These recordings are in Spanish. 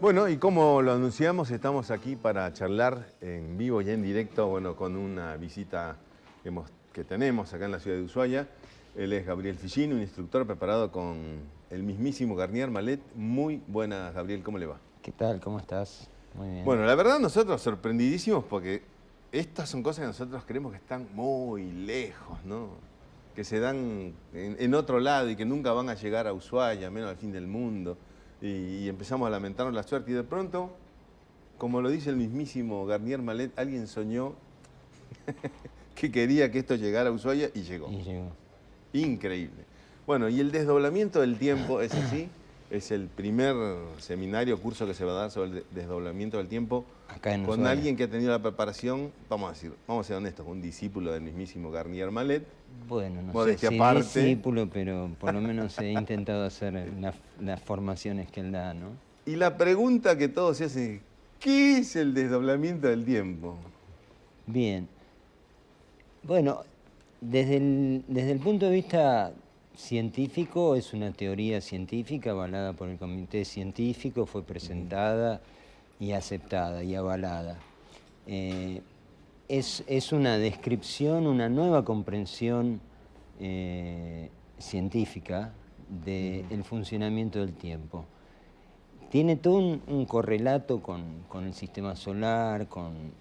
Bueno, y como lo anunciamos, estamos aquí para charlar en vivo y en directo, bueno, con una visita que tenemos acá en la ciudad de Ushuaia. Él es Gabriel Figini, un instructor preparado con el mismísimo Garnier Mallet. Muy buenas, Gabriel, ¿cómo le va? ¿Qué tal? ¿Cómo estás? Muy bien. Bueno, la verdad nosotros sorprendidísimos porque estas son cosas que nosotros creemos que están muy lejos, ¿no? Que se dan en otro lado y que nunca van a llegar a Ushuaia, menos al fin del mundo. Y empezamos a lamentarnos la suerte y de pronto, como lo dice el mismísimo Garnier Mallet, alguien soñó que quería que esto llegara a Ushuaia y llegó. Y llegó. Increíble. Bueno, y el desdoblamiento del tiempo es así. Es el primer seminario, curso que se va a dar sobre el desdoblamiento del tiempo Acá en con Ushuaia. alguien que ha tenido la preparación, vamos a ser honestos, un discípulo del mismísimo Garnier Mallet. Bueno, no sé Modestia si aparte. discípulo, pero por lo menos he intentado hacer las formaciones que él da, ¿no? Y la pregunta que todos se hacen es, ¿qué es el desdoblamiento del tiempo? Bien. Bueno, desde el punto de vista científico, es una teoría científica avalada por el comité científico, fue presentada y aceptada y avalada. Es una descripción, una nueva comprensión científica del funcionamiento del tiempo. Tiene todo un correlato con el sistema solar, con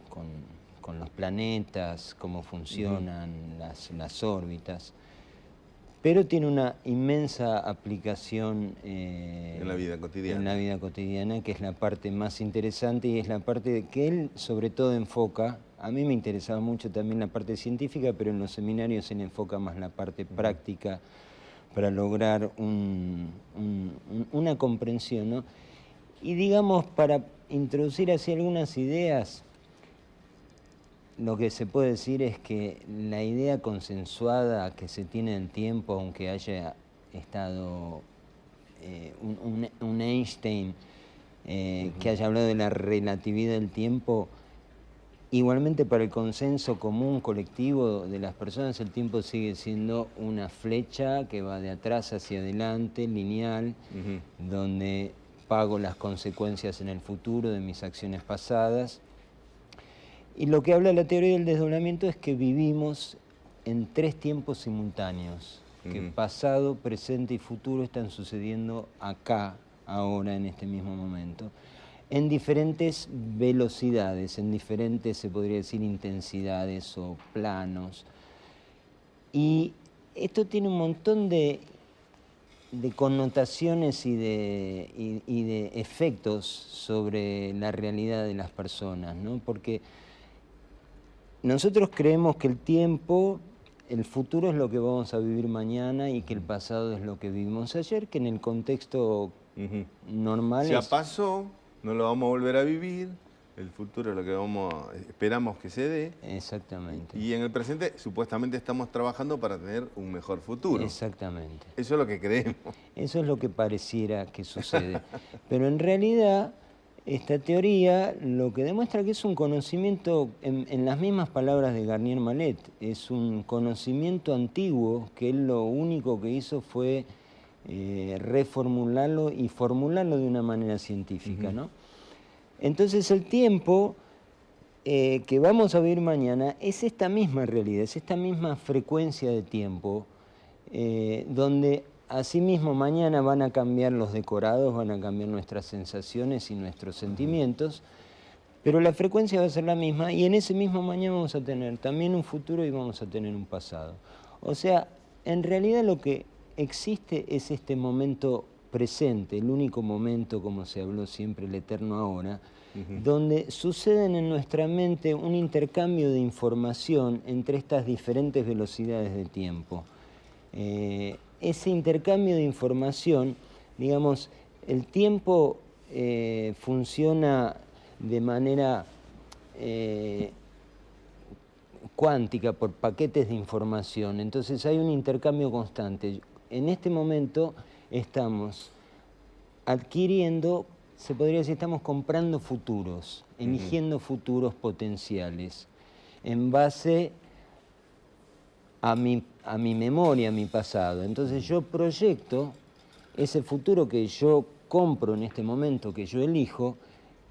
los planetas, cómo funcionan las órbitas, pero tiene una inmensa aplicación En la vida cotidiana. en la vida cotidiana, que es la parte más interesante y es la parte que él sobre todo enfoca. A mí me interesaba mucho también la parte científica, pero en los seminarios él enfoca más la parte práctica para lograr una comprensión, ¿no? Y digamos, para introducir así algunas ideas, lo que se puede decir es que la idea consensuada que se tiene del tiempo, aunque haya estado un Einstein que haya hablado de la relatividad del tiempo, igualmente para el consenso común colectivo de las personas el tiempo sigue siendo una flecha que va de atrás hacia adelante, lineal, donde pago las consecuencias en el futuro de mis acciones pasadas. Y lo que habla la teoría del desdoblamiento es que vivimos en tres tiempos simultáneos, que pasado, presente y futuro están sucediendo acá, ahora, en este mismo momento, en diferentes velocidades, en diferentes, se podría decir, intensidades o planos. Y esto tiene un montón de connotaciones y de efectos sobre la realidad de las personas, ¿no? Porque nosotros creemos que el tiempo, el futuro es lo que vamos a vivir mañana y que el pasado es lo que vivimos ayer, que en el contexto normal Ya pasó, no lo vamos a volver a vivir, el futuro es lo que esperamos que se dé. Exactamente. Y en el presente supuestamente estamos trabajando para tener un mejor futuro. Exactamente. Eso es lo que creemos. Eso es lo que pareciera que sucede. Pero en realidad, esta teoría lo que demuestra que es un conocimiento, en las mismas palabras de Garnier Mallet, es un conocimiento antiguo que él lo único que hizo fue reformularlo y formularlo de una manera científica, ¿no? Entonces el tiempo que vamos a vivir mañana es esta misma realidad, es esta misma frecuencia de tiempo, donde asimismo mañana van a cambiar los decorados, van a cambiar nuestras sensaciones y nuestros sentimientos, pero la frecuencia va a ser la misma y en ese mismo mañana vamos a tener también un futuro y vamos a tener un pasado. O sea, en realidad lo que existe es este momento presente, el único momento, como se habló siempre, el eterno ahora, donde suceden en nuestra mente un intercambio de información entre estas diferentes velocidades de tiempo. Ese intercambio de información, digamos, el tiempo funciona de manera cuántica, por paquetes de información, entonces hay un intercambio constante. En este momento estamos adquiriendo, se podría decir, estamos comprando futuros, eligiendo futuros potenciales en base a mi memoria, a mi pasado. Entonces yo proyecto ese futuro que yo compro en este momento, que yo elijo,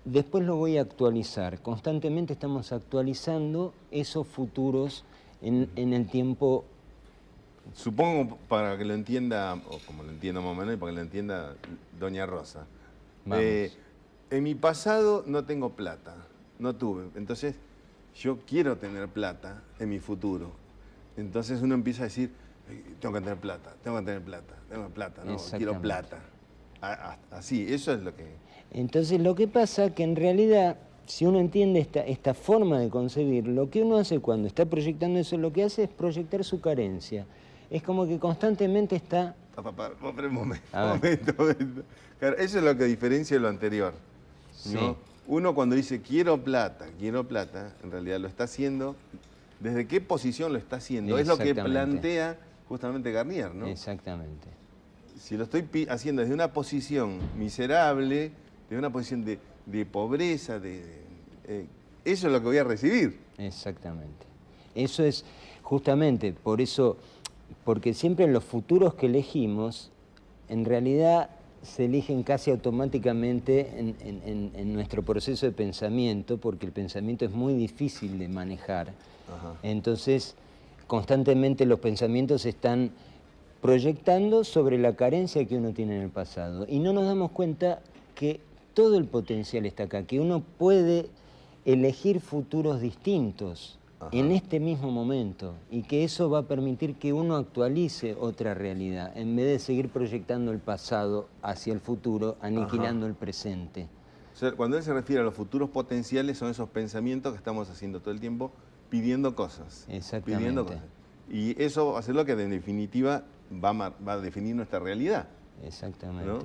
después lo voy a actualizar. Constantemente estamos actualizando esos futuros en el tiempo. Supongo, para que lo entienda, o como lo entienda más o menos, y para que lo entienda doña Rosa. Vamos. En mi pasado no tengo plata, no tuve. Entonces, yo quiero tener plata en mi futuro. Entonces uno empieza a decir, tengo que tener plata, tengo que tener plata, tengo plata, no, quiero plata. Así, eso es lo que... Entonces lo que pasa que en realidad, si uno entiende esta forma de concebir, lo que uno hace cuando está proyectando eso, lo que hace es proyectar su carencia. Es como que constantemente está... Pero un momento. Claro, eso es lo que diferencia de lo anterior, ¿no? Sí. Uno cuando dice quiero plata, en realidad lo está haciendo, ¿desde qué posición lo está haciendo? Es lo que plantea justamente Garnier, ¿no? Exactamente. Si lo estoy haciendo desde una posición miserable, desde una posición de pobreza, eso es lo que voy a recibir. Exactamente. Eso es justamente, por eso, porque siempre los futuros que elegimos, en realidad se eligen casi automáticamente en nuestro proceso de pensamiento, porque el pensamiento es muy difícil de manejar. Ajá. Entonces, constantemente los pensamientos están proyectando sobre la carencia que uno tiene en el pasado. Y no nos damos cuenta que todo el potencial está acá, que uno puede elegir futuros distintos. Ajá. En este mismo momento, y que eso va a permitir que uno actualice otra realidad, en vez de seguir proyectando el pasado hacia el futuro, aniquilando el presente. O sea, cuando él se refiere a los futuros potenciales, son esos pensamientos que estamos haciendo todo el tiempo, pidiendo cosas. Exactamente. Pidiendo cosas. Y eso va a ser lo que en definitiva va a definir nuestra realidad. Exactamente, ¿no?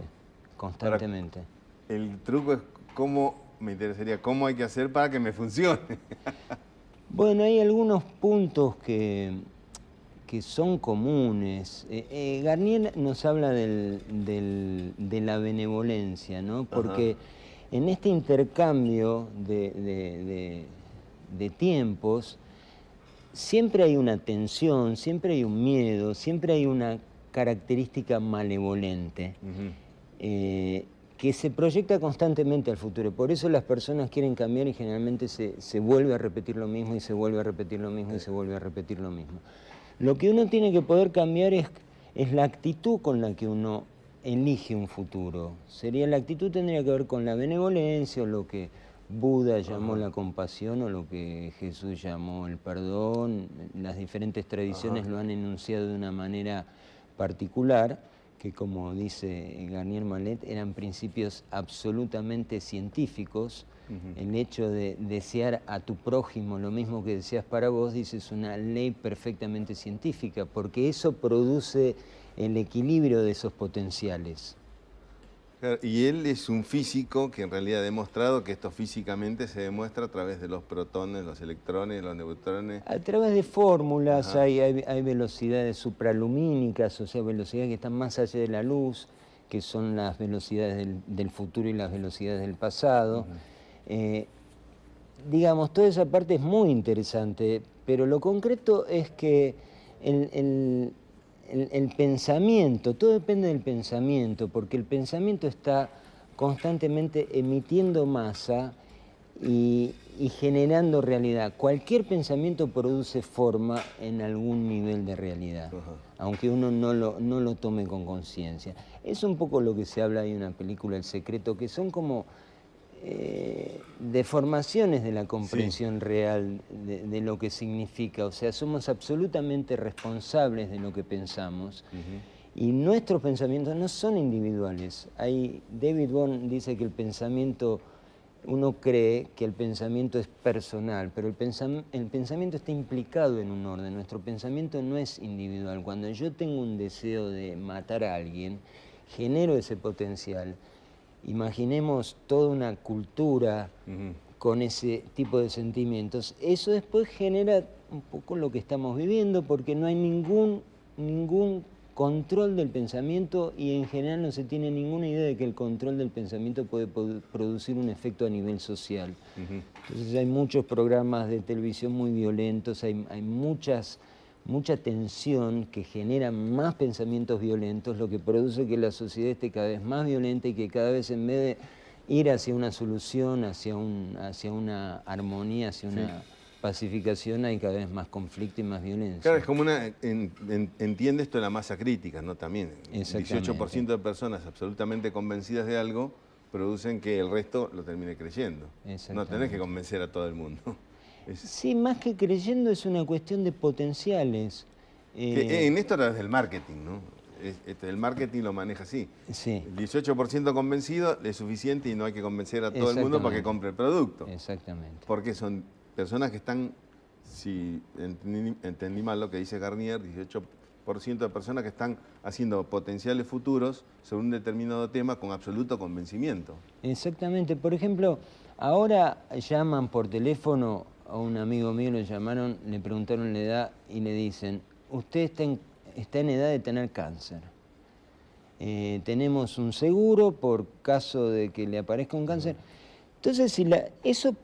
Constantemente. El truco es me interesaría cómo hay que hacer para que me funcione. Bueno, hay algunos puntos que son comunes. Garnier nos habla de la benevolencia, ¿no? Porque ajá, en este intercambio de tiempos, siempre hay una tensión, siempre hay un miedo, siempre hay una característica malevolente. Uh-huh. Que se proyecta constantemente al futuro. Por eso las personas quieren cambiar y generalmente se vuelve a repetir lo mismo y se vuelve a repetir lo mismo y se vuelve a repetir lo mismo. Lo que uno tiene que poder cambiar es la actitud con la que uno elige un futuro. La actitud tendría que ver con la benevolencia, o lo que Buda llamó la compasión, o lo que Jesús llamó el perdón. Las diferentes tradiciones lo han enunciado de una manera particular, que como dice Garnier Mallet, eran principios absolutamente científicos. Uh-huh. El hecho de desear a tu prójimo lo mismo que deseas para vos, dice, es una ley perfectamente científica, porque eso produce el equilibrio de esos potenciales. Y él es un físico que en realidad ha demostrado que esto físicamente se demuestra a través de los protones, los electrones, los neutrones. A través de fórmulas, hay velocidades supralumínicas, o sea, velocidades que están más allá de la luz, que son las velocidades del futuro y las velocidades del pasado. Uh-huh. Digamos, toda esa parte es muy interesante, pero lo concreto es que el pensamiento, todo depende del pensamiento, porque el pensamiento está constantemente emitiendo masa y generando realidad. Cualquier pensamiento produce forma en algún nivel de realidad, aunque uno no lo tome con conciencia. Es un poco lo que se habla ahí en una película, El Secreto, que son como deformaciones de la comprensión real de lo que significa. O sea, somos absolutamente responsables de lo que pensamos. Y nuestros pensamientos no son individuales. David Bohm dice que el pensamiento, uno cree que el pensamiento es personal, pero el pensamiento está implicado en un orden. Nuestro pensamiento no es individual. Cuando yo tengo un deseo de matar a alguien, genero ese potencial. Imaginemos toda una cultura con ese tipo de sentimientos. Eso después genera un poco lo que estamos viviendo, porque no hay ningún control del pensamiento, y en general no se tiene ninguna idea de que el control del pensamiento puede producir un efecto a nivel social. Entonces hay muchos programas de televisión muy violentos, hay muchas mucha tensión que genera más pensamientos violentos, lo que produce que la sociedad esté cada vez más violenta y que cada vez, en vez de ir hacia una solución, hacia una armonía, hacia una pacificación, hay cada vez más conflicto y más violencia. Claro, es como entiende esto de la masa crítica, ¿no? También. 18% de personas absolutamente convencidas de algo producen que el resto lo termine creyendo. No tenés que convencer a todo el mundo. Sí, más que creyendo es una cuestión de potenciales. En esto a través del marketing, ¿no? El marketing lo maneja así. Sí. El 18% convencido es suficiente y no hay que convencer a todo el mundo para que compre el producto. Exactamente. Porque son personas que están, si entendí mal lo que dice Garnier, 18% de personas que están haciendo potenciales futuros sobre un determinado tema con absoluto convencimiento. Exactamente. Por ejemplo, ahora llaman por teléfono a un amigo mío, lo llamaron, le preguntaron la edad y le dicen, usted está en edad de tener cáncer. Tenemos un seguro por caso de que le aparezca un cáncer. Entonces, si eso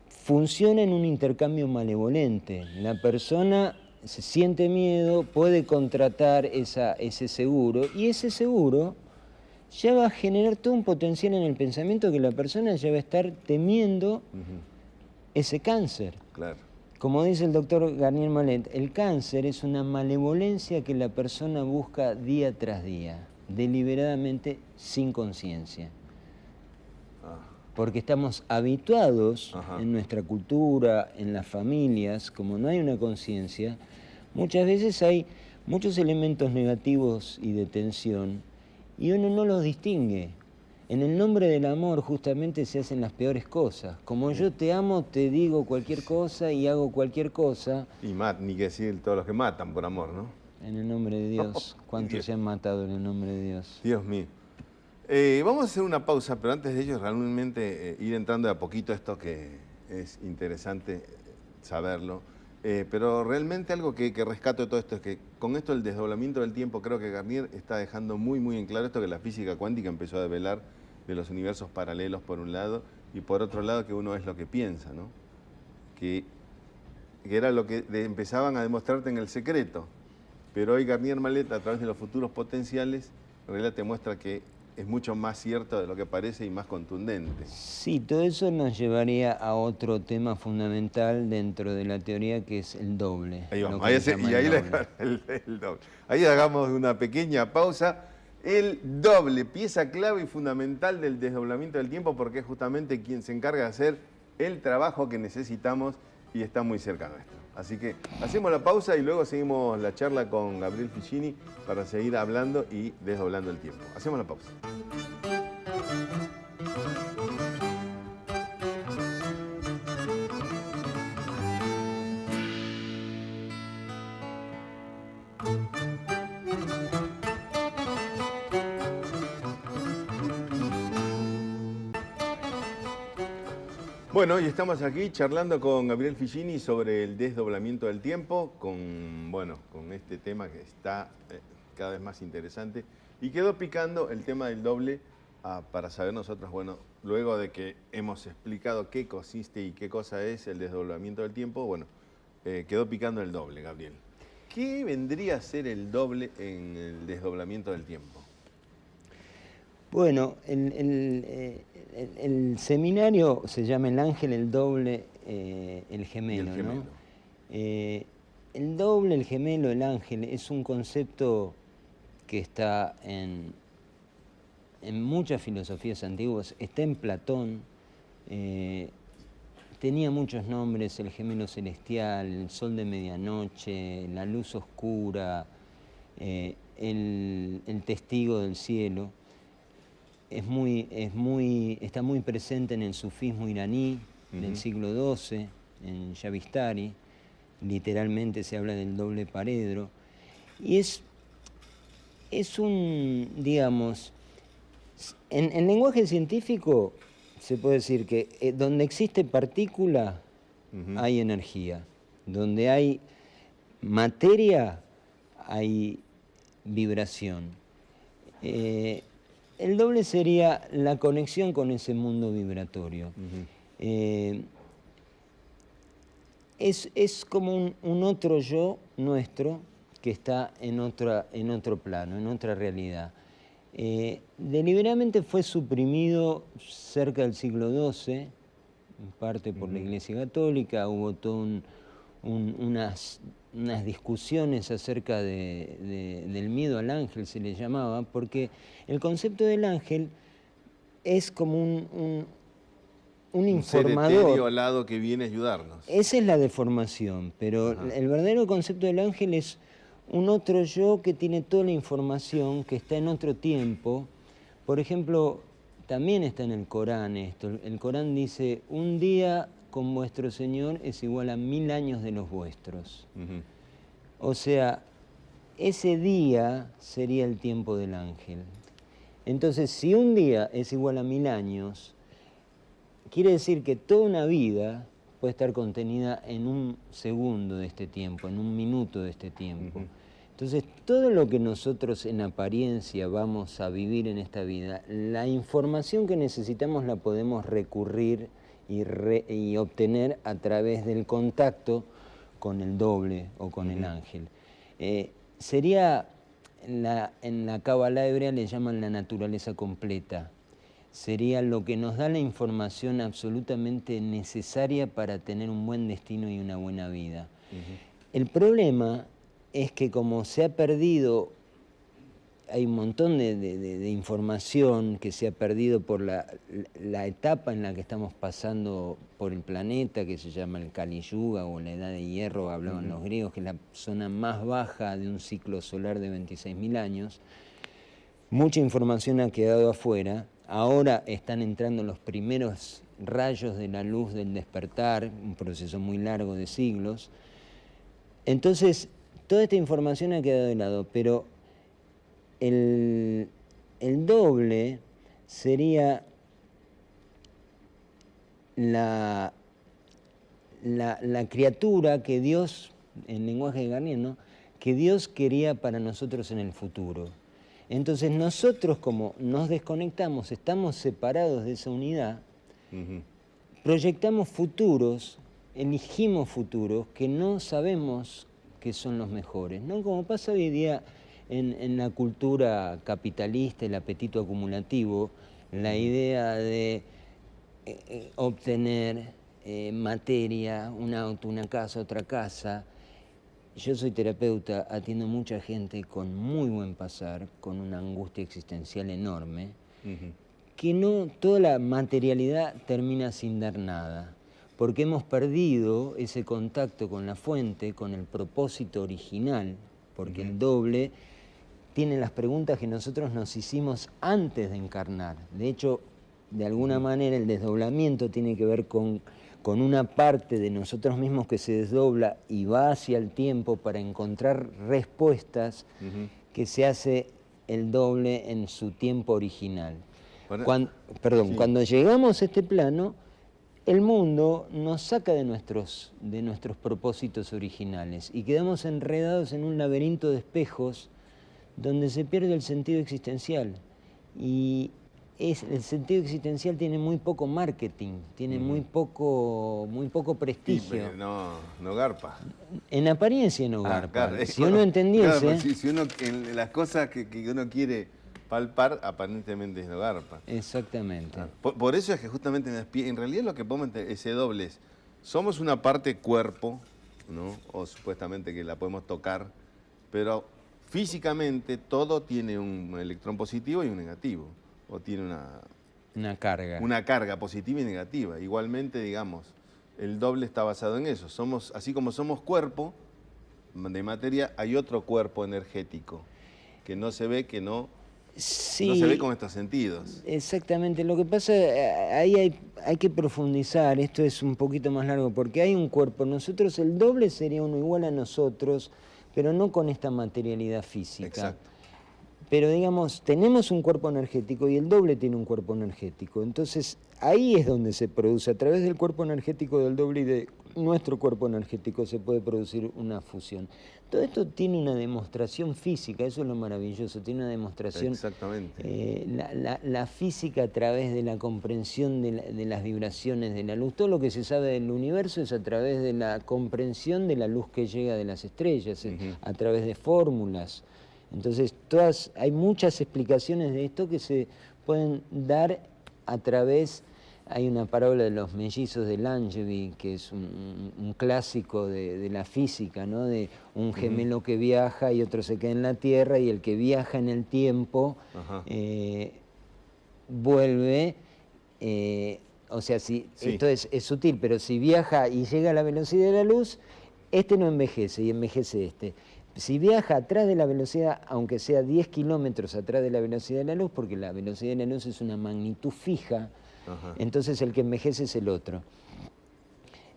funciona en un intercambio malevolente. La persona se siente miedo, puede contratar ese seguro, y ese seguro ya va a generar todo un potencial en el pensamiento que la persona ya va a estar temiendo ese cáncer. Claro. Como dice el doctor Garnier Mallet, el cáncer es una malevolencia que la persona busca día tras día, deliberadamente, sin conciencia. Porque estamos habituados en nuestra cultura, en las familias, como no hay una conciencia, muchas veces hay muchos elementos negativos y de tensión y uno no los distingue. En el nombre del amor justamente se hacen las peores cosas. Como yo te amo, te digo cualquier cosa y hago cualquier cosa. Y ni que decir todos los que matan por amor, ¿no? En el nombre de Dios. ¿Cuántos se han matado en el nombre de Dios? Dios mío. Vamos a hacer una pausa, pero antes de ello realmente ir entrando de a poquito a esto que es interesante saberlo. Pero realmente algo que rescato de todo esto es que con esto del desdoblamiento del tiempo creo que Garnier está dejando muy en claro esto que la física cuántica empezó a develar de los universos paralelos por un lado y por otro lado que uno es lo que piensa, ¿no? Que era lo que empezaban a demostrarte en El Secreto. Pero hoy Garnier Mallet a través de los futuros potenciales en realidad te muestra que es mucho más cierto de lo que parece y más contundente. Sí, todo eso nos llevaría a otro tema fundamental dentro de la teoría, que es el doble. Ahí vamos, el doble. Ahí hagamos una pequeña pausa. El doble, pieza clave y fundamental del desdoblamiento del tiempo, porque es justamente quien se encarga de hacer el trabajo que necesitamos y está muy cerca nuestro. Así que hacemos la pausa y luego seguimos la charla con Gabriel Ficini para seguir hablando y desdoblando el tiempo. Hacemos la pausa. Bueno, y estamos aquí charlando con Gabriel Ficini sobre el desdoblamiento del tiempo, con este tema que está cada vez más interesante. Y quedó picando el tema del doble para saber nosotros, bueno, luego de que hemos explicado qué consiste y qué cosa es el desdoblamiento del tiempo, bueno, quedó picando el doble, Gabriel. ¿Qué vendría a ser el doble en el desdoblamiento del tiempo? Bueno, el seminario se llama El Ángel, el Doble, el Gemelo, ¿no? El doble, el gemelo, el ángel es un concepto que está en muchas filosofías antiguas, está en Platón, tenía muchos nombres: el gemelo celestial, el sol de medianoche, la luz oscura, el testigo del cielo. Está muy presente en el sufismo iraní del siglo XII, en Yavistari. Literalmente se habla del doble paredro. Y es un, digamos, en lenguaje científico se puede decir que donde existe partícula hay energía. Donde hay materia hay vibración. El doble sería la conexión con ese mundo vibratorio. Es como un otro yo nuestro que está en otro plano, en otra realidad. Deliberadamente fue suprimido cerca del siglo XII, en parte por la Iglesia Católica. Hubo todo unas discusiones acerca del miedo al ángel, se le llamaba, porque el concepto del ángel es como un informador. Ser etéreo al lado que viene a ayudarnos. Esa es la deformación, pero el verdadero concepto del ángel es un otro yo que tiene toda la información, que está en otro tiempo. Por ejemplo, también está en el Corán esto. El Corán dice, un día con vuestro Señor es igual a 1000 años de los vuestros. O sea, ese día sería el tiempo del ángel. Entonces, si un día es igual a 1000 años, quiere decir que toda una vida puede estar contenida en un segundo de este tiempo, en un minuto de este tiempo. Entonces, todo lo que nosotros en apariencia vamos a vivir en esta vida, la información que necesitamos la podemos recurrir y obtener a través del contacto con el doble o con el ángel. Sería, en la Cábala hebrea le llaman la naturaleza completa. Sería lo que nos da la información absolutamente necesaria para tener un buen destino y una buena vida. El problema es que como se ha perdido, hay un montón de información que se ha perdido por la etapa en la que estamos pasando por el planeta, que se llama el Kali Yuga o la Edad de Hierro, hablaban los griegos, que es la zona más baja de un ciclo solar de 26.000 años. Mucha información ha quedado afuera. Ahora están entrando los primeros rayos de la luz del despertar, un proceso muy largo de siglos. Entonces, toda esta información ha quedado de lado, pero el doble sería la criatura que Dios, en lenguaje de Garnier, ¿no?, que Dios quería para nosotros en el futuro. Entonces nosotros, como nos desconectamos, estamos separados de esa unidad, proyectamos futuros, elegimos futuros que no sabemos que son los mejores, ¿no? Como pasa hoy día en la cultura capitalista, el apetito acumulativo, la idea de obtener materia, un auto, una casa, otra casa. Yo soy terapeuta, atiendo mucha gente con muy buen pasar, con una angustia existencial enorme, que no, toda la materialidad termina sin dar nada, porque hemos perdido ese contacto con la fuente, con el propósito original, porque el doble tiene las preguntas que nosotros nos hicimos antes de encarnar. De hecho, de alguna manera el desdoblamiento tiene que ver con una parte de nosotros mismos que se desdobla y va hacia el tiempo para encontrar respuestas que se hace el doble en su tiempo original. Cuando llegamos a este plano, el mundo nos saca de nuestros propósitos originales y quedamos enredados en un laberinto de espejos donde se pierde el sentido existencial. Y el sentido existencial tiene muy poco marketing, tiene muy poco prestigio. Sí, no garpa. En apariencia no garpa. Claro, si uno entendiese... Claro, si uno, en las cosas que uno quiere palpar, aparentemente no garpa. Exactamente. Por eso es que justamente en realidad lo que podemos entender, ese doble es, somos una parte cuerpo, ¿no? O supuestamente que la podemos tocar, pero físicamente todo tiene un electrón positivo y un negativo. O tiene una carga. Una carga positiva y negativa. Igualmente, digamos, el doble está basado en eso. Así como somos cuerpo de materia, hay otro cuerpo energético que no se ve, no se ve con estos sentidos. Exactamente. Lo que pasa, ahí hay que profundizar, esto es un poquito más largo, porque hay un cuerpo. Nosotros, el doble sería uno igual a nosotros, pero no con esta materialidad física. Exacto. pero digamos, tenemos un cuerpo energético y el doble tiene un cuerpo energético. Entonces, ahí es donde se produce, a través del cuerpo energético del doble y de nuestro cuerpo energético se puede producir una fusión. Todo esto tiene una demostración física, eso es lo maravilloso, tiene una demostración. Exactamente. La física a través de la comprensión de las vibraciones de la luz. Todo lo que se sabe del universo es a través de la comprensión de la luz que llega de las estrellas, a través de fórmulas. Entonces, hay muchas explicaciones de esto que se pueden dar a través. Hay una parábola de los mellizos de Langevin, que es un clásico de la física, ¿no? De un gemelo que viaja y otro se queda en la Tierra, y el que viaja en el tiempo vuelve. O sea, esto es sutil, pero si viaja y llega a la velocidad de la luz, este no envejece y envejece este. Si viaja atrás de la velocidad, aunque sea 10 kilómetros atrás de la velocidad de la luz, porque la velocidad de la luz es una magnitud fija, entonces el que envejece es el otro.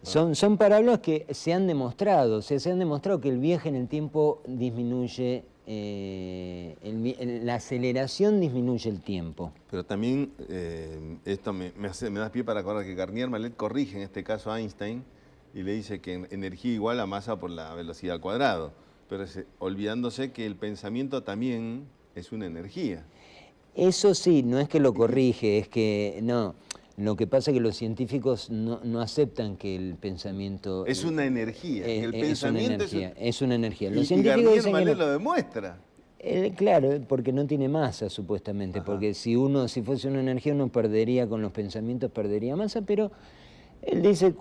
Son parábolas que se han demostrado, se han demostrado que el viaje en el tiempo disminuye, la aceleración disminuye el tiempo. Pero también esto me da pie para acordar que Garnier Mallet corrige en este caso a Einstein y le dice que energía igual a masa por la velocidad al cuadrado, pero olvidándose que el pensamiento también es una energía. Eso sí, no es que lo corrige, es que no. Lo que pasa es que los científicos no aceptan que el pensamiento... Es una energía, que el pensamiento es una energía. Los científicos Garnier Mallet lo demuestra. Claro, porque no tiene masa, supuestamente, porque si fuese una energía uno perdería con los pensamientos, perdería masa, pero él dice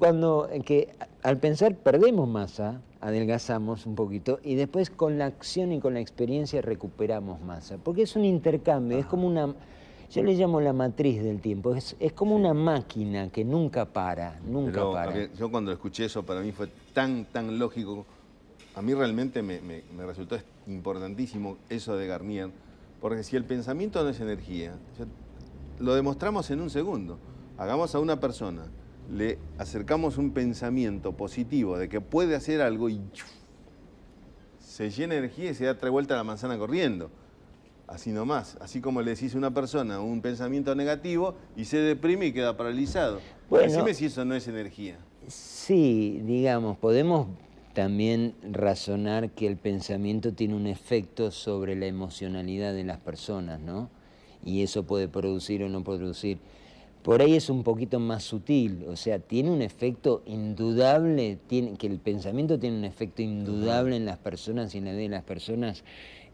que al pensar perdemos masa, adelgazamos un poquito, y después con la acción y con la experiencia recuperamos masa, porque es un intercambio, es como una... Yo le llamo la matriz del tiempo, es como una máquina que nunca para, nunca para. Yo cuando escuché eso para mí fue tan lógico, a mí realmente me resultó importantísimo eso de Garnier, porque si el pensamiento no es energía, lo demostramos en un segundo. Hagamos a una persona, le acercamos un pensamiento positivo de que puede hacer algo y se llena de energía y se da 3 vueltas a la manzana corriendo. Así nomás, así como le decís a una persona un pensamiento negativo y se deprime y queda paralizado. Bueno, decime si eso no es energía. Sí, digamos, podemos también razonar que el pensamiento tiene un efecto sobre la emocionalidad de las personas, ¿no? Y eso puede producir o no producir. Por ahí es un poquito más sutil, o sea, tiene un efecto indudable, que el pensamiento tiene un efecto indudable en las personas y en la vida de las personas.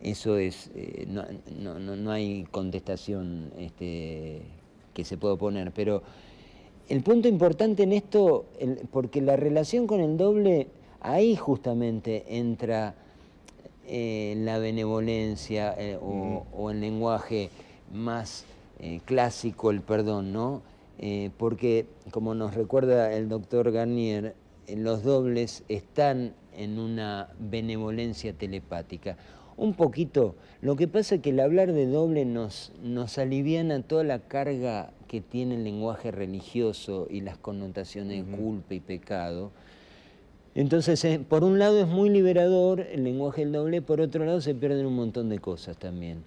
Eso es, no hay contestación que se pueda poner, pero el punto importante en esto, porque la relación con el doble, ahí justamente entra la benevolencia o el lenguaje más clásico, el perdón, ¿no? Porque, como nos recuerda el doctor Garnier, los dobles están en una benevolencia telepática. Un poquito, lo que pasa es que el hablar de doble nos aliviana toda la carga que tiene el lenguaje religioso y las connotaciones de culpa y pecado. Entonces, por un lado es muy liberador el lenguaje del doble, por otro lado se pierden un montón de cosas también.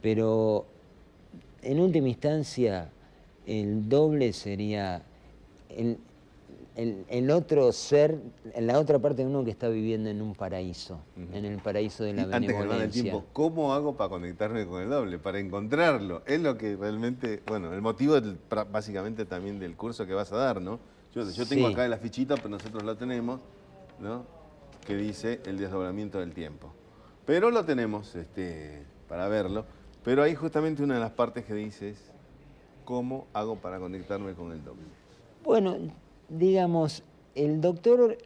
Pero, en última instancia, el doble sería el otro ser, la otra parte de uno que está viviendo en un paraíso, en el paraíso de la benevolencia. Antes que nos dé el tiempo, ¿cómo hago para conectarme con el doble? Para encontrarlo. Es lo que realmente, bueno, el motivo básicamente también del curso que vas a dar, ¿no? Yo tengo acá la fichita, pero nosotros la tenemos, ¿no? Que dice el desdoblamiento del tiempo. Pero lo tenemos para verlo. Pero hay justamente una de las partes que dice es, ¿cómo hago para conectarme con el doble? Bueno, digamos, el doctor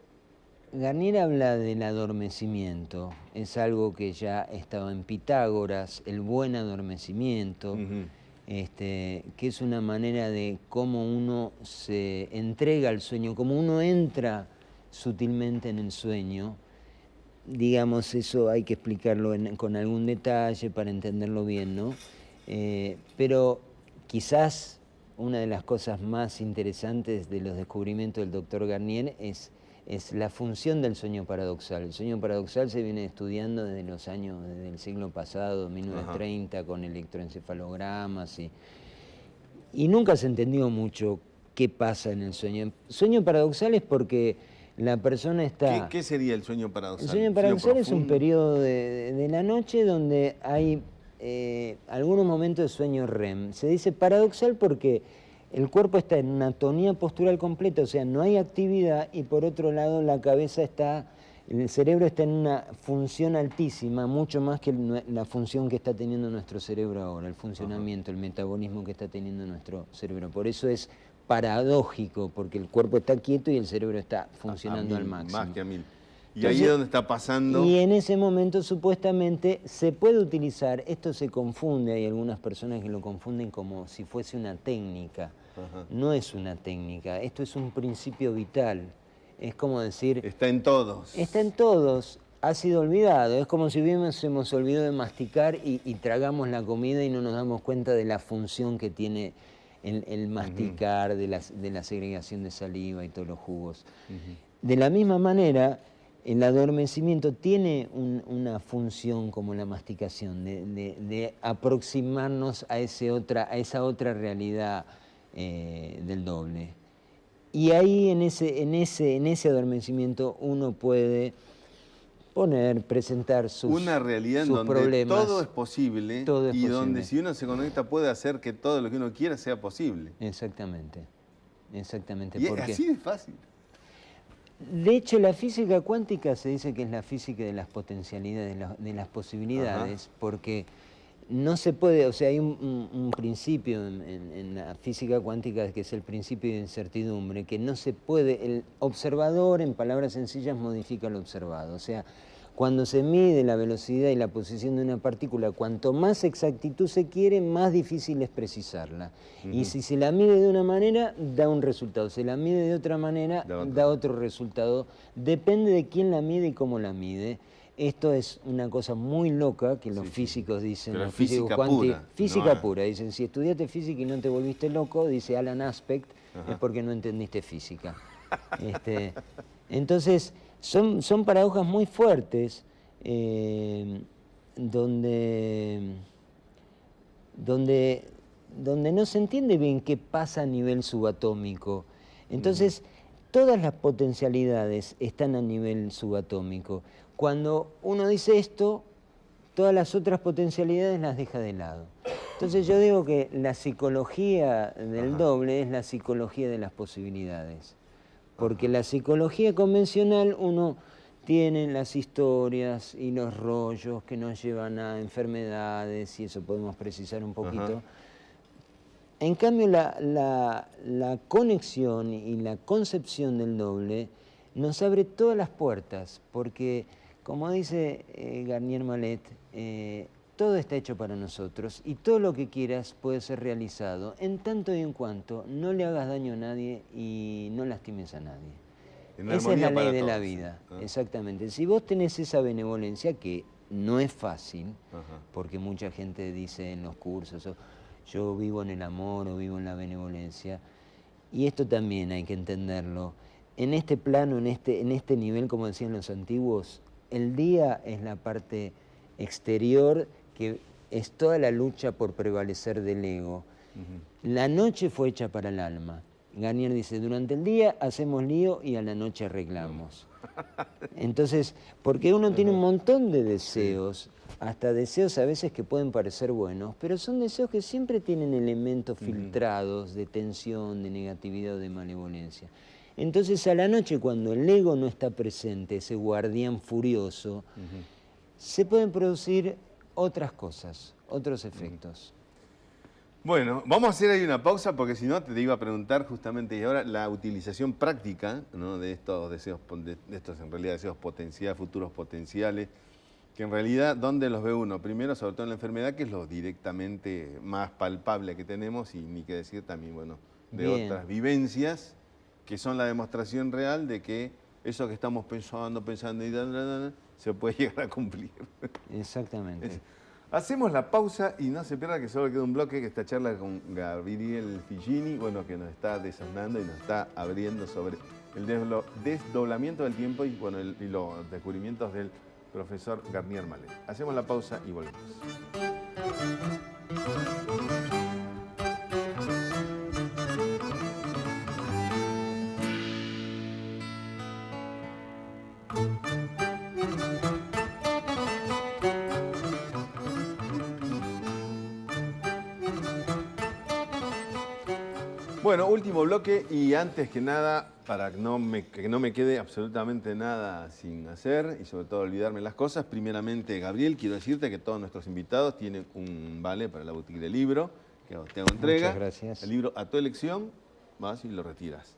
Garnier habla del adormecimiento. Es algo que ya estaba en Pitágoras, el buen adormecimiento, que es una manera de cómo uno se entrega al sueño, cómo uno entra sutilmente en el sueño. Digamos, eso hay que explicarlo con algún detalle para entenderlo bien, ¿no? Pero quizás una de las cosas más interesantes de los descubrimientos del doctor Garnier es es la función del sueño paradoxal. El sueño paradoxal se viene estudiando desde los años, desde el siglo pasado, 1930, con electroencefalogramas y nunca se entendió mucho qué pasa en el sueño. Sueño paradoxal es porque la persona está... ¿Qué sería el sueño paradoxal? El sueño paradoxal es un periodo de la noche donde hay algunos momentos de sueño REM. Se dice paradoxal porque el cuerpo está en una atonía postural completa, o sea, no hay actividad, y por otro lado la cabeza está, el cerebro está en una función altísima, mucho más que la función que está teniendo nuestro cerebro ahora, el funcionamiento, el metabolismo que está teniendo nuestro cerebro. Por eso es paradójico, porque el cuerpo está quieto y el cerebro está funcionando al máximo. Más que a 1000. Y Entonces, ahí es donde está pasando... Y en ese momento supuestamente se puede utilizar, esto se confunde, hay algunas personas que lo confunden como si fuese una técnica. No es una técnica, esto es un principio vital. Es como decir... Está en todos. Está en todos, ha sido olvidado. Es como si hubiésemos olvidado de masticar y tragamos la comida y no nos damos cuenta de la función que tiene el masticar, de la segregación de saliva y todos los jugos. De la misma manera, el adormecimiento tiene una función como la masticación, de aproximarnos a esa otra realidad del doble. Y ahí en ese adormecimiento uno puede presentar una realidad en donde problemas. Todo es posible y donde si uno se conecta puede hacer que todo lo que uno quiera sea posible. Exactamente. Exactamente. Y es así de fácil. De hecho, la física cuántica se dice que es la física de las potencialidades, de las posibilidades, porque no se puede, o sea, hay un principio en la física cuántica que es el principio de incertidumbre, que no se puede, el observador, en palabras sencillas, modifica lo observado. O sea, cuando se mide la velocidad y la posición de una partícula, cuanto más exactitud se quiere, más difícil es precisarla. Y si se la mide de una manera, da un resultado. Si se la mide de otra manera, da otro resultado. Depende de quién la mide y cómo la mide. Esto es una cosa muy loca que los físicos dicen, pero los físicos cuánticos. Física pura. Dicen, si estudiaste física y no te volviste loco, dice Alan Aspect, es porque no entendiste física. Entonces, son paradojas muy fuertes donde no se entiende bien qué pasa a nivel subatómico. Entonces, todas las potencialidades están a nivel subatómico. Cuando uno dice esto, todas las otras potencialidades las deja de lado. Entonces yo digo que la psicología del doble es la psicología de las posibilidades. Porque la psicología convencional uno tiene las historias y los rollos que nos llevan a enfermedades, y eso podemos precisar un poquito. En cambio, la conexión y la concepción del doble nos abre todas las puertas, porque, como dice Garnier Mallet, todo está hecho para nosotros y todo lo que quieras puede ser realizado en tanto y en cuanto no le hagas daño a nadie y no lastimes a nadie. Esa es la ley de la vida, exactamente. Si vos tenés esa benevolencia, que no es fácil, porque mucha gente dice en los cursos, yo vivo en el amor o vivo en la benevolencia, y esto también hay que entenderlo. En este plano, en este nivel, como decían los antiguos, el día es la parte exterior, que es toda la lucha por prevalecer del ego. La noche fue hecha para el alma. Garnier dice, durante el día hacemos lío y a la noche arreglamos. Entonces, porque uno tiene un montón de deseos, hasta deseos a veces que pueden parecer buenos, pero son deseos que siempre tienen elementos filtrados de tensión, de negatividad o de malevolencia. Entonces, a la noche, cuando el ego no está presente, ese guardián furioso, se pueden producir otras cosas, otros efectos. Bueno, vamos a hacer ahí una pausa porque si no te iba a preguntar justamente y ahora la utilización práctica, ¿no?, de estos deseos, de estos en realidad deseos potenciales, futuros potenciales, que en realidad, ¿dónde los ve uno? Primero, sobre todo en la enfermedad, que es lo directamente más palpable que tenemos, y ni que decir también, bueno, de otras vivencias que son la demostración real de que eso que estamos pensando y se puede llegar a cumplir. Exactamente. Hacemos la pausa y no se pierda que solo queda un bloque, que esta charla con Gabriel Figini, bueno, que nos está desasnando y nos está abriendo sobre el desdoblamiento del tiempo y, bueno, y los descubrimientos del profesor Garnier Mallet. Hacemos la pausa y volvemos. Bueno, último bloque y antes que nada, para que no me quede absolutamente nada sin hacer y sobre todo olvidarme las cosas, primeramente, Gabriel, quiero decirte que todos nuestros invitados tienen un vale para la boutique del libro, que te hago entrega. Muchas gracias. El libro a tu elección, vas y lo retiras.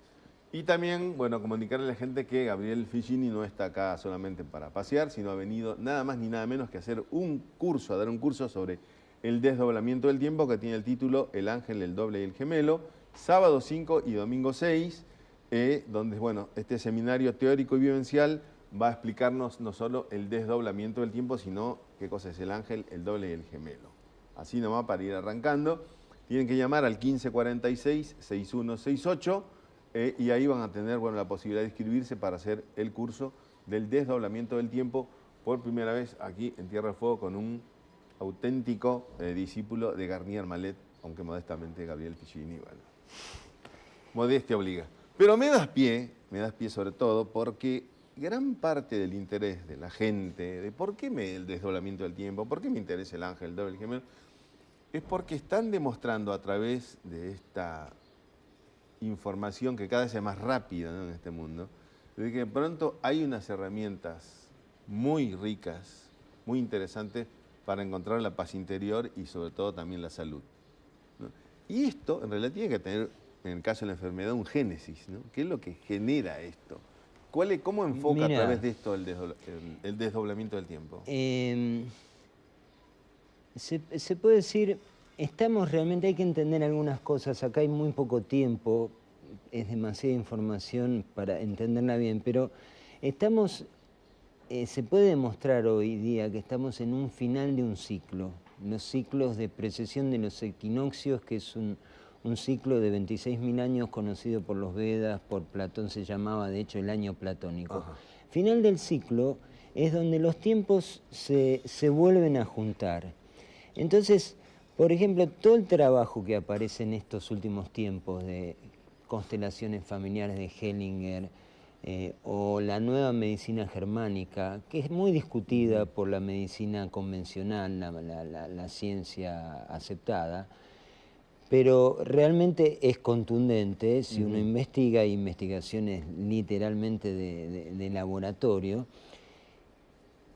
Y también, bueno, comunicarle a la gente que Gabriel Ficini no está acá solamente para pasear, sino ha venido nada más ni nada menos que a hacer un curso, a dar un curso sobre el desdoblamiento del tiempo que tiene el título El ángel, el doble y el gemelo, sábado 5 y domingo 6, donde, bueno, este seminario teórico y vivencial va a explicarnos no solo el desdoblamiento del tiempo, sino qué cosa es el ángel, el doble y el gemelo. Así nomás para ir arrancando, tienen que llamar al 1546-6168 y ahí van a tener, bueno, la posibilidad de inscribirse para hacer el curso del desdoblamiento del tiempo por primera vez aquí en Tierra del Fuego con un auténtico discípulo de Garnier Mallet, aunque modestamente Gabriel Ficini, bueno, modestia obliga. Pero me das pie sobre todo porque gran parte del interés de la gente, de por qué el desdoblamiento del tiempo, por qué me interesa el ángel, el doble, el gemelo, es porque están demostrando a través de esta información que cada vez es más rápida, ¿no?, en este mundo, de que de pronto hay unas herramientas muy ricas, muy interesantes para encontrar la paz interior y sobre todo también la salud, ¿no? Y esto en realidad tiene que tener, en el caso de la enfermedad, un génesis, ¿no? ¿Qué es lo que genera esto? ¿Cómo enfoca a través de esto el desdoblamiento del tiempo? Se puede decir, hay que entender algunas cosas, acá hay muy poco tiempo, es demasiada información para entenderla bien, pero se puede demostrar hoy día que estamos en un final de un ciclo, los ciclos de precesión de los equinoccios, que es un ciclo de 26.000 años conocido por los Vedas, por Platón se llamaba de hecho el año platónico. Ajá. Final del ciclo es donde los tiempos se vuelven a juntar. Entonces, por ejemplo, todo el trabajo que aparece en estos últimos tiempos de constelaciones familiares de Hellinger, o la nueva medicina germánica, que es muy discutida por la medicina convencional, la ciencia aceptada, pero realmente es contundente si uno investiga, investigaciones literalmente de laboratorio.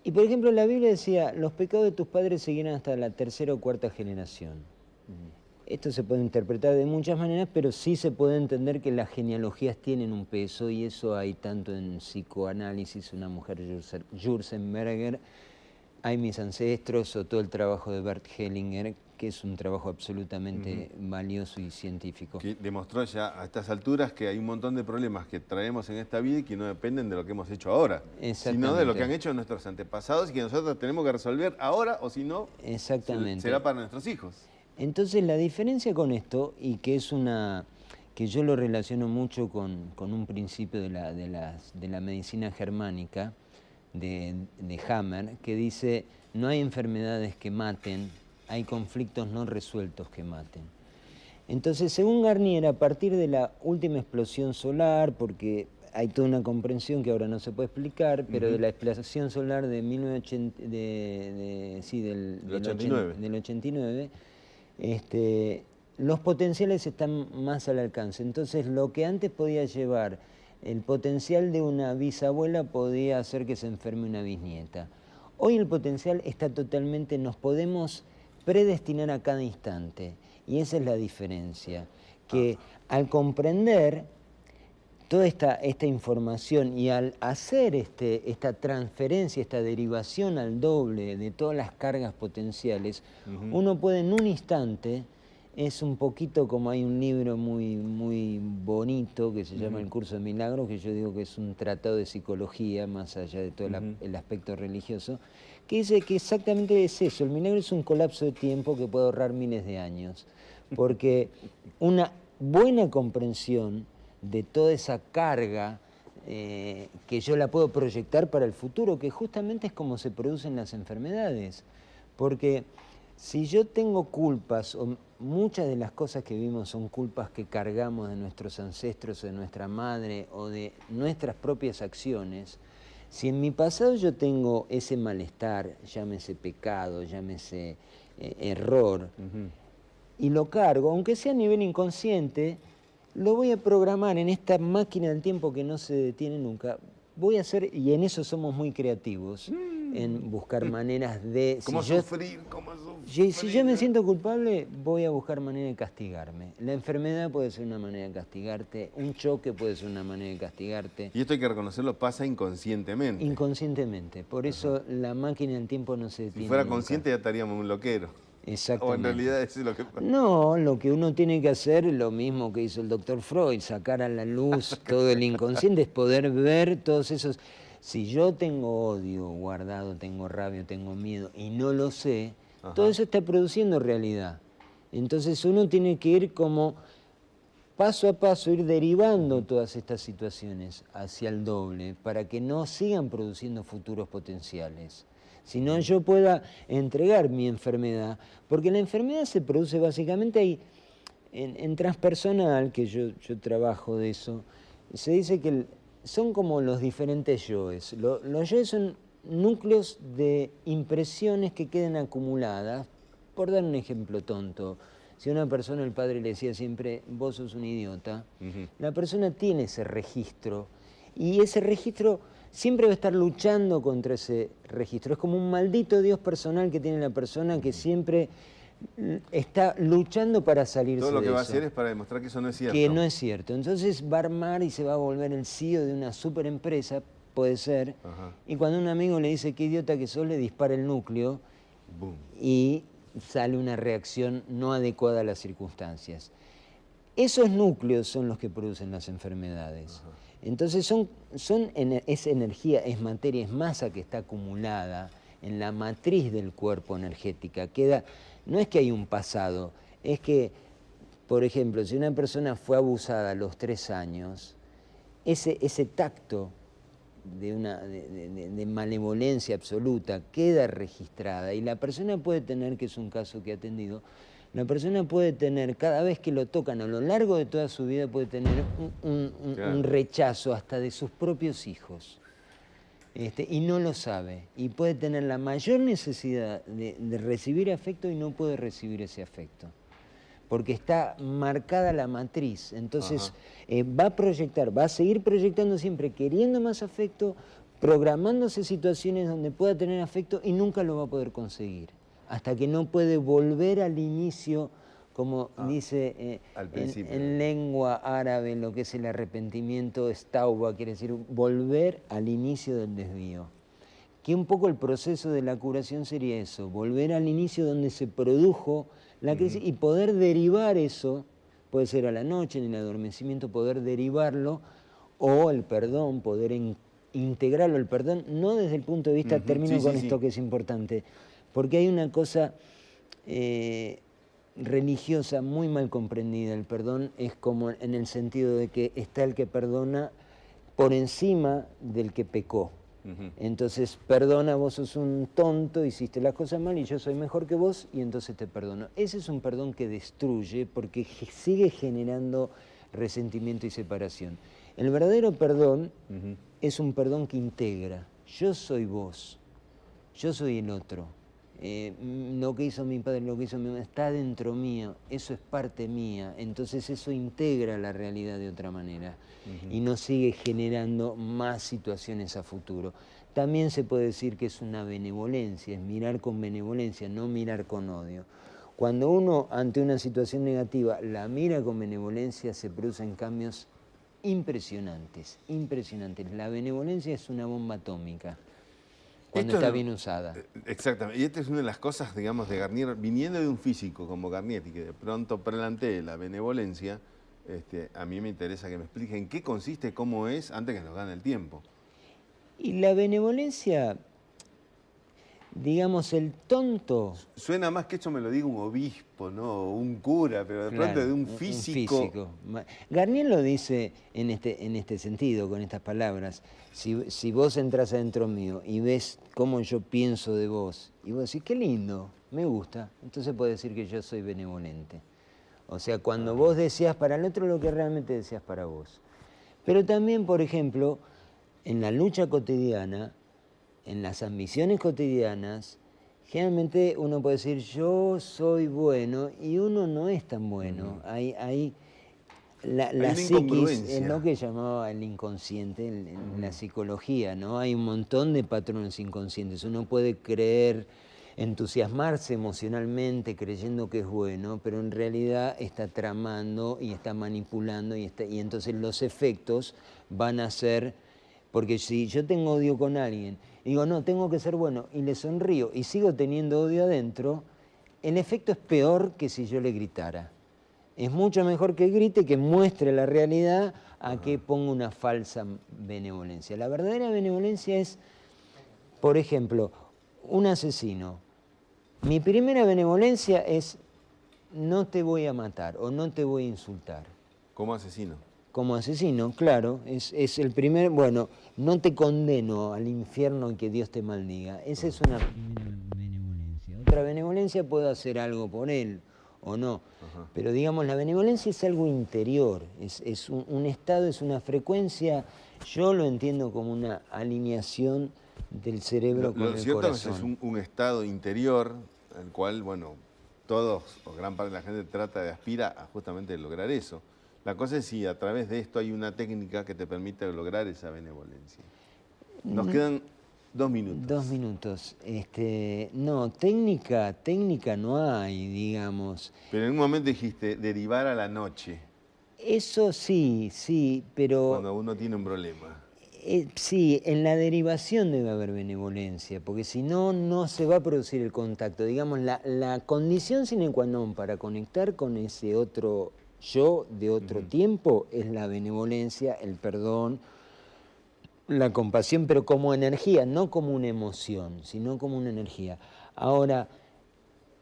Y por ejemplo, la Biblia decía, los pecados de tus padres seguirán hasta la tercera o cuarta generación. Esto se puede interpretar de muchas maneras, pero sí se puede entender que las genealogías tienen un peso, y eso hay tanto en psicoanálisis, una mujer, Jürzenberger, hay mis ancestros, o todo el trabajo de Bert Hellinger, que es un trabajo absolutamente valioso y científico. Que demostró ya a estas alturas que hay un montón de problemas que traemos en esta vida y que no dependen de lo que hemos hecho ahora, sino de lo que han hecho nuestros antepasados y que nosotros tenemos que resolver ahora, o si no, será para nuestros hijos. Entonces la diferencia con esto, y que es que yo lo relaciono mucho con un principio de la medicina germánica, de Hammer, que dice, no hay enfermedades que maten, hay conflictos no resueltos que maten. Entonces, según Garnier, a partir de la última explosión solar, porque hay toda una comprensión que ahora no se puede explicar, pero de la explosión solar de 1980, del 89, los potenciales están más al alcance. Entonces, lo que antes podía llevar el potencial de una bisabuela podía hacer que se enferme una bisnieta. Hoy el potencial está totalmente, nos podemos predestinar a cada instante. Y esa es la diferencia, que al comprender toda esta información y al hacer esta transferencia, esta derivación al doble de todas las cargas potenciales, uno puede en un instante, es un poquito como hay un libro muy bonito que se llama El Curso de Milagros, que yo digo que es un tratado de psicología, más allá de todo el aspecto religioso, que dice que exactamente es eso, el milagro es un colapso de tiempo que puede ahorrar miles de años, porque una buena comprensión de toda esa carga que yo la puedo proyectar para el futuro, que justamente es como se producen las enfermedades. Porque si yo tengo culpas, o muchas de las cosas que vimos son culpas que cargamos de nuestros ancestros, de nuestra madre o de nuestras propias acciones, si en mi pasado yo tengo ese malestar, llámese pecado, llámese error, y lo cargo, aunque sea a nivel inconsciente, lo voy a programar en esta máquina del tiempo que no se detiene nunca. Voy a hacer, y en eso somos muy creativos, en buscar maneras de... ¿Cómo sufrir? Si yo me siento culpable, voy a buscar manera de castigarme. La enfermedad puede ser una manera de castigarte, un choque puede ser una manera de castigarte. Y esto hay que reconocerlo, pasa inconscientemente. Inconscientemente. Por eso la máquina del tiempo no se detiene Si fuera nunca. consciente ya estaríamos un loquero. Exactamente. O en realidad eso es lo que pasa. No, lo que uno tiene que hacer es lo mismo que hizo el doctor Freud, sacar a la luz todo el inconsciente, es poder ver todos esos... Si yo tengo odio guardado, tengo rabia, tengo miedo y no lo sé, todo eso está produciendo realidad. Entonces uno tiene que ir como paso a paso, ir derivando todas estas situaciones hacia el doble para que no sigan produciendo futuros potenciales. Sino yo pueda entregar mi enfermedad, porque la enfermedad se produce básicamente ahí, en transpersonal, que yo trabajo de eso, se dice que son como los diferentes yoes. Los yoes son núcleos de impresiones que quedan acumuladas. Por dar un ejemplo tonto, si a una persona el padre le decía siempre, vos sos un idiota, la persona tiene ese registro, y ese registro siempre va a estar luchando contra ese registro. Es como un maldito Dios personal que tiene la persona que siempre está luchando para salirse de eso. Todo lo que va a hacer es para demostrar que eso no es cierto. Que no es cierto. Entonces va a armar y se va a volver el CEO de una super empresa, puede ser, y cuando un amigo le dice qué idiota que sos, le dispara el núcleo. Boom. Y sale una reacción no adecuada a las circunstancias. Esos núcleos son los que producen las enfermedades. Entonces es energía, es materia, es masa que está acumulada en la matriz del cuerpo energética. No es que hay un pasado, es que, por ejemplo, si una persona fue abusada a los 3 años, ese tacto de malevolencia absoluta queda registrada, y la persona puede tener, que es un caso que he atendido, la persona puede tener, cada vez que lo tocan a lo largo de toda su vida, puede tener un rechazo hasta de sus propios hijos. Y no lo sabe. Y puede tener la mayor necesidad de recibir afecto y no puede recibir ese afecto. Porque está marcada la matriz. Entonces va a proyectar, va a seguir proyectando siempre, queriendo más afecto, programándose situaciones donde pueda tener afecto y nunca lo va a poder conseguir. Hasta que no puede volver al inicio, como dice en lengua árabe, lo que es el arrepentimiento, es tauba, quiere decir volver al inicio del desvío. Que un poco el proceso de la curación sería eso, volver al inicio donde se produjo la crisis y poder derivar eso, puede ser a la noche, en el adormecimiento, poder derivarlo, o el perdón, poder integrarlo, el perdón, no desde el punto de vista, termino con esto que es importante, porque hay una cosa religiosa muy mal comprendida. El perdón es como en el sentido de que está el que perdona por encima del que pecó. Entonces, perdona, vos sos un tonto, hiciste las cosas mal y yo soy mejor que vos y entonces te perdono. Ese es un perdón que destruye porque sigue generando resentimiento y separación. El verdadero perdón es un perdón que integra. Yo soy vos, yo soy el otro. Lo que hizo mi padre, lo que hizo mi mamá, está dentro mío, eso es parte mía, entonces eso integra la realidad de otra manera y no sigue generando más situaciones a futuro. También se puede decir que es una benevolencia, es mirar con benevolencia, no mirar con odio. Cuando uno ante una situación negativa la mira con benevolencia, se producen cambios impresionantes, impresionantes. La benevolencia es una bomba atómica. Cuando está bien usada. Exactamente. Y esta es una de las cosas, digamos, de Garnier, viniendo de un físico como Garnier, y que de pronto plantee la benevolencia, a mí me interesa que me explique en qué consiste, cómo es, antes que nos gane el tiempo. Y la benevolencia, digamos, el tonto... Suena más que esto me lo diga un obispo, ¿no? Un cura, pero de pronto de un físico. Garnier lo dice en este sentido, con estas palabras. Si vos entras adentro mío y ves cómo yo pienso de vos, y vos decís, qué lindo, me gusta, entonces podés decir que yo soy benevolente. O sea, cuando vos deseas para el otro lo que realmente deseas para vos. Pero también, por ejemplo, en la lucha cotidiana, en las ambiciones cotidianas, generalmente uno puede decir, yo soy bueno, y uno no es tan bueno. Hay la psiquis, es lo que llamaba el inconsciente en la psicología, ¿no? Hay un montón de patrones inconscientes. Uno puede creer, entusiasmarse emocionalmente creyendo que es bueno, pero en realidad está tramando y está manipulando y entonces los efectos van a ser, porque si yo tengo odio con alguien, digo, no, tengo que ser bueno, y le sonrío y sigo teniendo odio adentro, el efecto es peor que si yo le gritara. Es mucho mejor que grite, que muestre la realidad, a que ponga una falsa benevolencia. La verdadera benevolencia es, por ejemplo, un asesino. Mi primera benevolencia es, no te voy a matar o no te voy a insultar. ¿Como asesino? Como asesino, claro, es el primer, bueno, no te condeno al infierno y que Dios te maldiga. Esa es una primera benevolencia. Otra benevolencia, puedo hacer algo por él o no. Pero digamos, la benevolencia es algo interior, es un estado, es una frecuencia. Yo lo entiendo como una alineación del cerebro con el corazón. Lo cierto es que es un estado interior, al cual, bueno, todos o gran parte de la gente trata de aspirar a justamente lograr eso. La cosa es si a través de esto hay una técnica que te permite lograr esa benevolencia. Nos quedan 2 minutos. 2 minutos. No, técnica no hay, digamos. Pero en un momento dijiste, derivar a la noche. Eso sí, pero... Cuando uno tiene un problema. Sí, en la derivación debe haber benevolencia, porque si no, no se va a producir el contacto. Digamos, la condición sine qua non para conectar con ese otro yo de otro tiempo es la benevolencia, el perdón, la compasión, pero como energía, no como una emoción, sino como una energía. Ahora,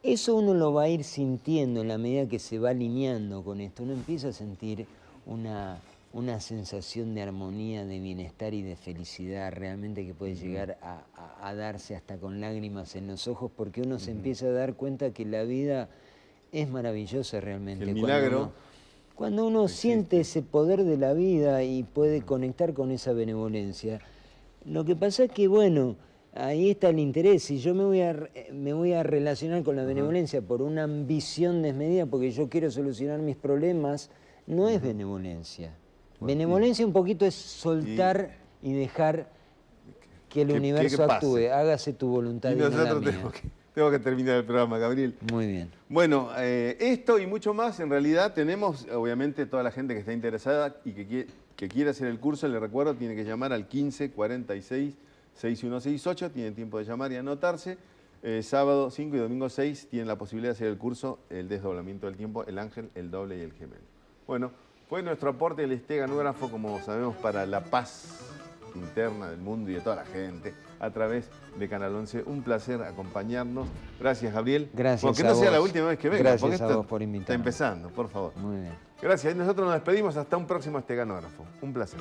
eso uno lo va a ir sintiendo en la medida que se va alineando con esto. Uno empieza a sentir una sensación de armonía, de bienestar y de felicidad realmente que puede llegar a darse hasta con lágrimas en los ojos, porque uno se empieza a dar cuenta que la vida es maravillosa realmente. El milagro. Cuando uno siente ese poder de la vida y puede conectar con esa benevolencia. Lo que pasa es que, bueno, ahí está el interés. Si yo me voy a relacionar con la benevolencia por una ambición desmedida, porque yo quiero solucionar mis problemas, no es benevolencia. Benevolencia un poquito es soltar y dejar que el universo actúe. Hágase tu voluntad y no la mía. Tengo que terminar el programa, Gabriel. Muy bien. Bueno, esto y mucho más, en realidad tenemos, obviamente, toda la gente que está interesada y que quiere hacer el curso, les recuerdo, tiene que llamar al 15 46 6168, tienen tiempo de llamar y anotarse. Sábado 5 y domingo 6 tienen la posibilidad de hacer el curso, el desdoblamiento del tiempo, el ángel, el doble y el gemelo. Bueno, fue nuestro aporte del esteganógrafo, como sabemos, para la paz interna del mundo y de toda la gente a través de Canal 11. Un placer acompañarnos. Gracias, Gabriel. Gracias. Porque no sea la última vez que venga. Gracias a vos por invitarme. Está empezando, por favor. Muy bien. Gracias. Y nosotros nos despedimos hasta un próximo esteganógrafo. Un placer.